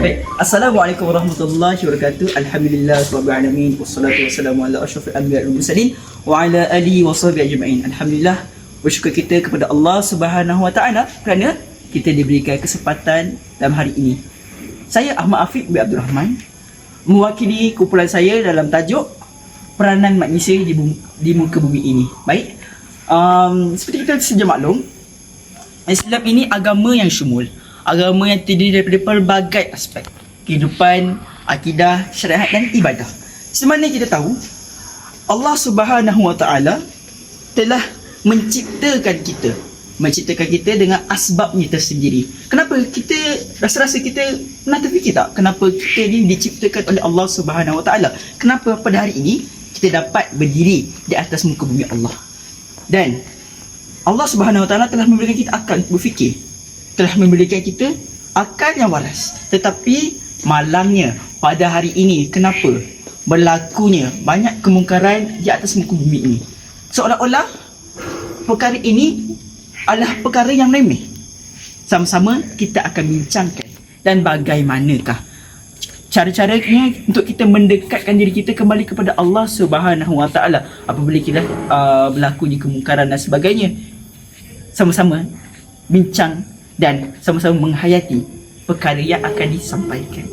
Baik. Assalamualaikum warahmatullahi wabarakatuh. Alhamdulillah rabbil alamin wassalatu wassalamu ala asyrafil anbiya'i wal mursalin wa ala alihi washabihi ajma'in. Alhamdulillah, bersyukur kita kepada Allah Subhanahu wa taala kerana kita diberikan kesempatan dalam hari ini. Saya Ahmad Afiq bin Abdul Rahman mewakili kumpulan saya dalam tajuk peranan manusia di muka bumi ini. Baik. Seperti kita sedia maklum, Islam ini agama yang syumul, agama yang terdiri daripada pelbagai aspek kehidupan, akidah, syariat dan ibadah. Semana kita tahu Allah Subhanahu wa taala telah menciptakan kita dengan asbabnya tersendiri. Kenapa kita rasa kita pernah terfikir tak kenapa kita ni diciptakan oleh Allah Subhanahu wa taala? Kenapa pada hari ini kita dapat berdiri di atas muka bumi Allah? Dan Allah Subhanahu wa taala telah memberikan kita akal untuk berfikir, telah memberikan kita akal yang waras. Tetapi malangnya pada hari ini, kenapa berlakunya banyak kemungkaran di atas muka bumi ini? Seolah-olah perkara ini adalah perkara yang remeh. Sama-sama kita akan bincangkan dan bagaimanakah cara-caranya untuk kita mendekatkan diri kita kembali kepada Allah Subhanahu wa taala apabila kita berlakunya kemungkaran dan sebagainya. Sama-sama bincang dan sama-sama menghayati perkara yang akan disampaikan.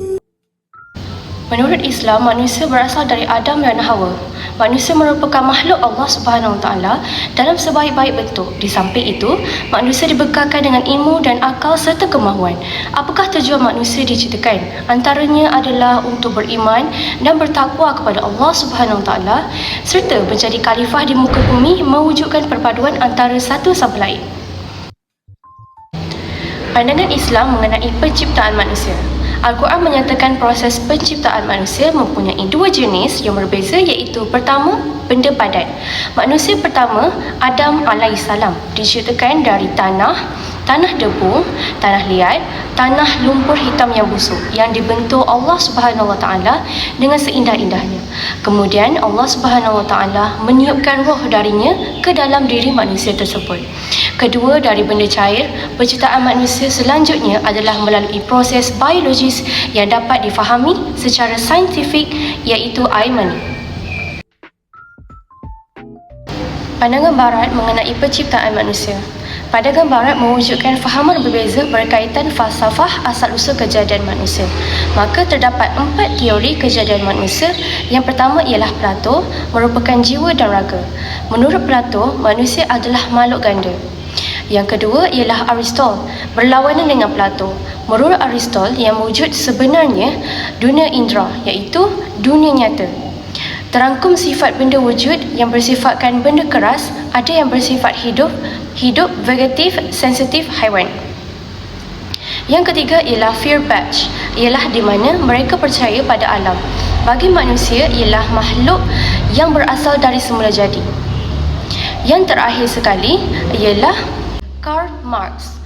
Menurut Islam, manusia berasal dari Adam dan Hawa. Manusia merupakan makhluk Allah Subhanahu Wa Taala dalam sebaik-baik bentuk. Di samping itu, manusia dibekalkan dengan ilmu dan akal serta kemahuan. Apakah tujuan manusia diciptakan? Antaranya adalah untuk beriman dan bertakwa kepada Allah Subhanahu Wa Taala serta menjadi khalifah di muka bumi, mewujudkan perpaduan antara satu sama lain. Pandangan Islam mengenai penciptaan manusia. Al-Quran menyatakan proses penciptaan manusia mempunyai dua jenis yang berbeza, iaitu pertama, benda padat. Manusia pertama, Adam alaihissalam, diciptakan dari tanah debu, tanah liat, tanah lumpur hitam yang busuk yang dibentuk Allah Subhanahu Wa Taala dengan seindah-indahnya. Kemudian Allah Subhanahu Wa Taala meniupkan roh darinya ke dalam diri manusia tersebut. Kedua, dari benda cair, penciptaan manusia selanjutnya adalah melalui proses biologis yang dapat difahami secara saintifik, iaitu air mani. Pandangan Barat mengenai penciptaan manusia. Pandangan Barat mewujudkan fahaman berbeza berkaitan falsafah asal-usul kejadian manusia. Maka terdapat 4 teori kejadian manusia. Yang pertama ialah Plato, merupakan jiwa dan raga. Menurut Plato, manusia adalah makhluk ganda. Yang kedua ialah Aristotle, berlawanan dengan Plato. Menurut Aristotle, yang wujud sebenarnya dunia indera, iaitu dunia nyata. Terangkum sifat benda wujud yang bersifatkan benda keras, ada yang bersifat hidup, vegetatif, sensitif, haiwan. Yang ketiga ialah Feuerbach, ialah di mana mereka percaya pada alam. Bagi manusia ialah makhluk yang berasal dari semula jadi. Yang terakhir sekali ialah Karl Marx,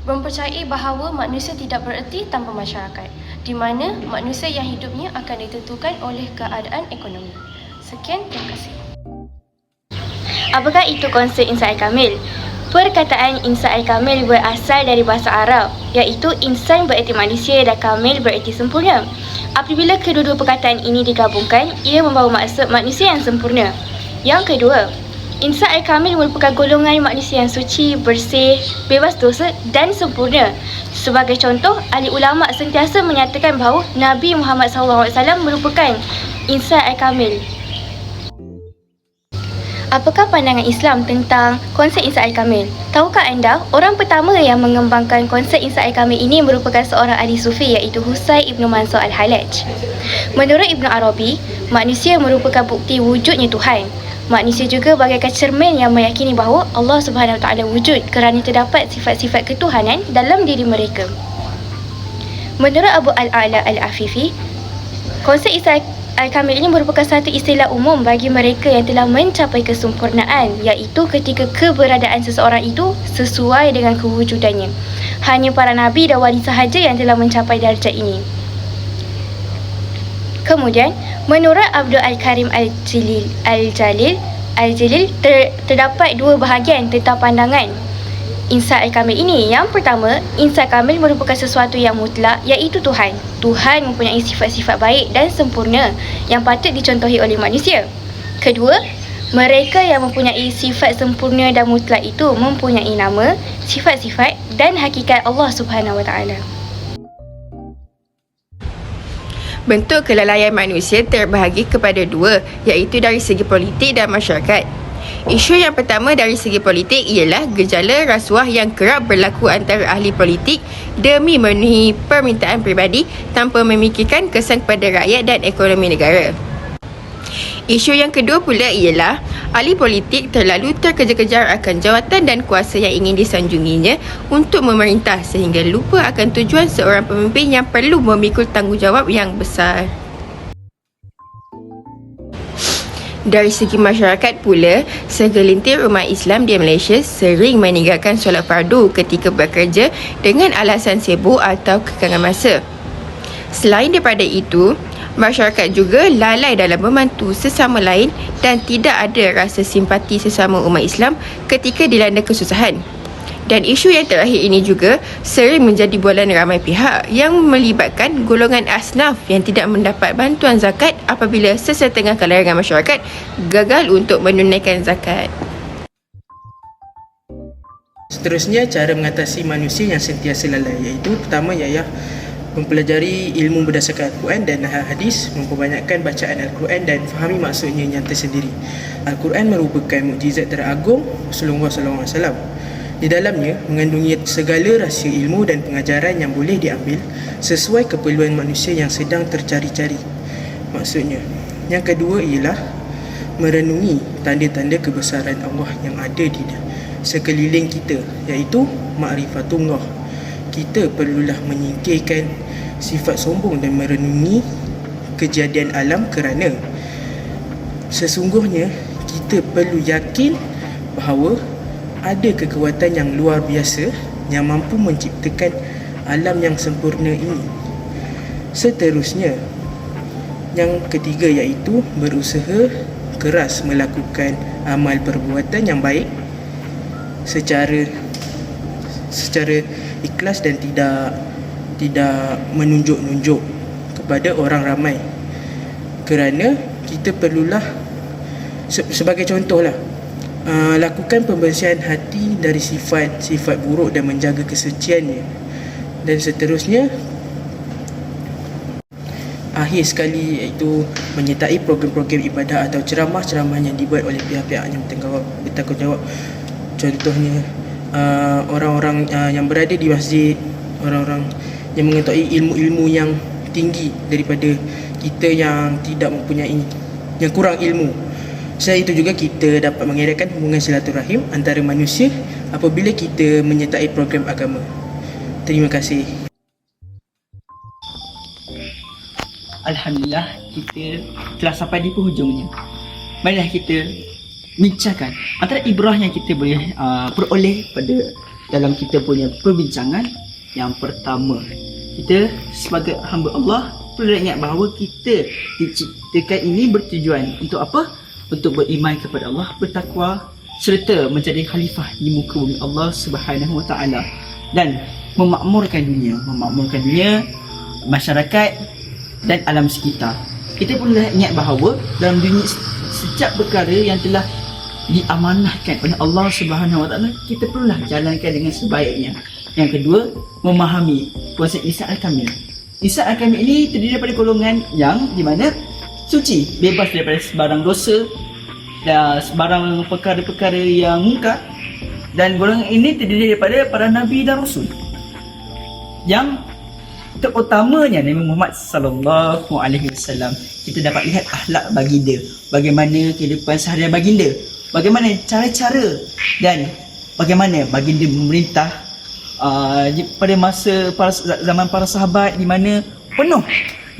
mempercayai bahawa manusia tidak bererti tanpa masyarakat, di mana manusia yang hidupnya akan ditentukan oleh keadaan ekonomi. Sekian, terima kasih. Apakah itu konsep insan kamil? Perkataan insan kamil berasal dari bahasa Arab, iaitu insan bererti manusia dan kamil bererti sempurna. Apabila kedua-dua perkataan ini digabungkan, ia membawa maksud manusia yang sempurna. Yang kedua, insan kamil merupakan golongan manusia yang suci, bersih, bebas dosa dan sempurna. Sebagai contoh, ahli ulama sentiasa menyatakan bahawa Nabi Muhammad SAW merupakan insan kamil. Apakah pandangan Islam tentang konsep insan kamil? Tahukah anda, orang pertama yang mengembangkan konsep insan kamil ini merupakan seorang ahli sufi, iaitu Husain Ibn Mansur Al-Hallaj. Menurut Ibn Arabi, manusia merupakan bukti wujudnya Tuhan. Manusia juga bagaikan cermin yang meyakini bahawa Allah Subhanahu Wa Taala wujud kerana terdapat sifat-sifat ketuhanan dalam diri mereka. Menurut Abu Al-A'la Al-Afifi, konsep insan Al-Kamil ini merupakan satu istilah umum bagi mereka yang telah mencapai kesempurnaan, iaitu ketika keberadaan seseorang itu sesuai dengan kewujudannya. Hanya para nabi dan wali sahaja yang telah mencapai darjat ini. Kemudian, menurut Abdul Al-Karim Al-Jalil terdapat dua bahagian tentang pandangan insan al-kamil ini? Yang pertama, insan kamil merupakan sesuatu yang mutlak, iaitu Tuhan. Tuhan mempunyai sifat-sifat baik dan sempurna yang patut dicontohi oleh manusia. Kedua, mereka yang mempunyai sifat sempurna dan mutlak itu mempunyai nama, sifat-sifat dan hakikat Allah Subhanahu Wa Taala. Bentuk kelalaian manusia terbahagi kepada dua, iaitu dari segi politik dan masyarakat. Isu yang pertama dari segi politik ialah gejala rasuah yang kerap berlaku antara ahli politik demi memenuhi permintaan peribadi tanpa memikirkan kesan kepada rakyat dan ekonomi negara. Isu yang kedua pula ialah ahli politik terlalu terkejar-kejar akan jawatan dan kuasa yang ingin disanjunginya untuk memerintah sehingga lupa akan tujuan seorang pemimpin yang perlu memikul tanggungjawab yang besar. Dari segi masyarakat pula, segelintir umat Islam di Malaysia sering meninggalkan solat fardu ketika bekerja dengan alasan sibuk atau kekangan masa. Selain daripada itu, masyarakat juga lalai dalam membantu sesama lain dan tidak ada rasa simpati sesama umat Islam ketika dilanda kesusahan. Dan isu yang terakhir ini juga sering menjadi bualan ramai pihak yang melibatkan golongan asnaf yang tidak mendapat bantuan zakat apabila sesetengah kalangan masyarakat gagal untuk menunaikan zakat. Seterusnya, cara mengatasi manusia yang sentiasa lalai, iaitu pertama ialah mempelajari ilmu berdasarkan Al-Quran dan hadis, memperbanyakkan bacaan Al-Quran dan fahami maksudnya yang tersendiri. Al-Quran merupakan mukjizat teragung Rasulullah SAW. Di dalamnya mengandungi segala rahsia ilmu dan pengajaran yang boleh diambil sesuai keperluan manusia yang sedang tercari-cari. Maksudnya, yang kedua ialah merenungi tanda-tanda kebesaran Allah yang ada di sekeliling kita, iaitu ma'rifatullah. Kita perlulah menyingkirkan sifat sombong dan merenungi kejadian alam kerana sesungguhnya kita perlu yakin bahawa ada kekuatan yang luar biasa yang mampu menciptakan alam yang sempurna ini. Seterusnya, yang ketiga iaitu berusaha keras melakukan amal perbuatan yang baik secara ikhlas dan tidak menunjuk-nunjuk kepada orang ramai. Kerana kita perlulah, sebagai contohlah, lakukan pembersihan hati dari sifat-sifat buruk dan menjaga kesuciannya. Dan seterusnya, akhir sekali, iaitu menyertai program-program ibadah atau ceramah-ceramah yang dibuat oleh pihak-pihak yang bertanggungjawab. Contohnya, orang-orang yang berada di masjid, orang-orang yang mengetahui ilmu-ilmu yang tinggi daripada kita yang tidak mempunyai, yang kurang ilmu. Selain itu juga kita dapat mengeratkan hubungan silaturahim antara manusia apabila kita menyertai program agama. Terima kasih. Alhamdulillah, kita telah sampai di penghujungnya. Marilah kita bincangkan antara ibrah yang kita boleh peroleh pada dalam kita punya perbincangan. Yang pertama, kita sebagai hamba Allah perlu ingat bahawa kita diciptakan ini bertujuan untuk apa? Untuk beriman kepada Allah, bertakwa serta menjadi khalifah di muka bumi Allah Subhanahu Wa Taala dan memakmurkan dunia, masyarakat dan alam sekitar. Kita perlu ingat bahawa dalam dunia setiap perkara yang telah diamanahkan oleh Allah Subhanahu Wa Taala, kita perlulah jalankan dengan sebaiknya. Yang kedua, memahami konsep Insan Al-Kamil. Insan Al-Kamil ini terdiri daripada golongan yang di mana suci, bebas daripada sebarang dosa dan sebarang perkara-perkara yang mungkar. Dan golongan ini terdiri daripada para nabi dan rasul. Yang terutamanya Nabi Muhammad sallallahu alaihi wasallam. Kita dapat lihat akhlak baginda, bagaimana kehidupan seharian baginda, bagaimana cara-cara dan bagaimana baginda memerintah pada masa zaman para sahabat, di mana penuh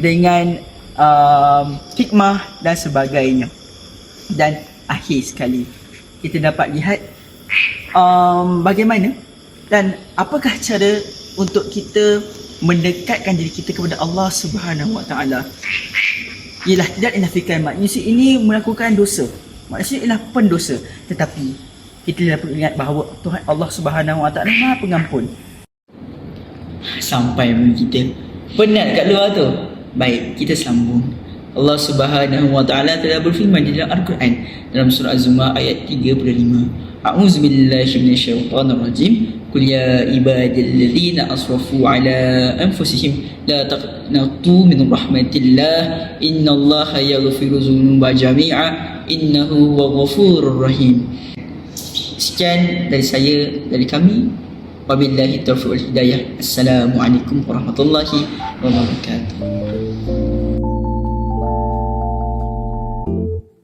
dengan hikmah dan sebagainya. Dan akhir sekali kita dapat lihat bagaimana dan apakah cara untuk kita mendekatkan diri kita kepada Allah Subhanahu Wa Taala. Ialah tidak dinafikan manusia ini melakukan dosa. Manusia ialah pendosa, tetapi kita dapat ingat bahawa Tuhan Allah Subhanahu Wa Taala Maha Pengampun. Sampai pun kita penat kat luar tu. Baik, kita sambung. Allah Subhanahu Wa Taala telah berfirman di dalam Al-Quran dalam surah Az-Zumar ayat 35. A'udzubillahi minasyaitonirrajim. Qul ya ibadilladzina asrafu ala anfusihim la taqnatu min rahmatillah innallaha yaghfiru dzunuba jami'a innahu huwal ghafurur rahim. Sekian dari saya, dari kami. Wabillahi taufiq wal hidayah. Assalamualaikum warahmatullahi wabarakatuh.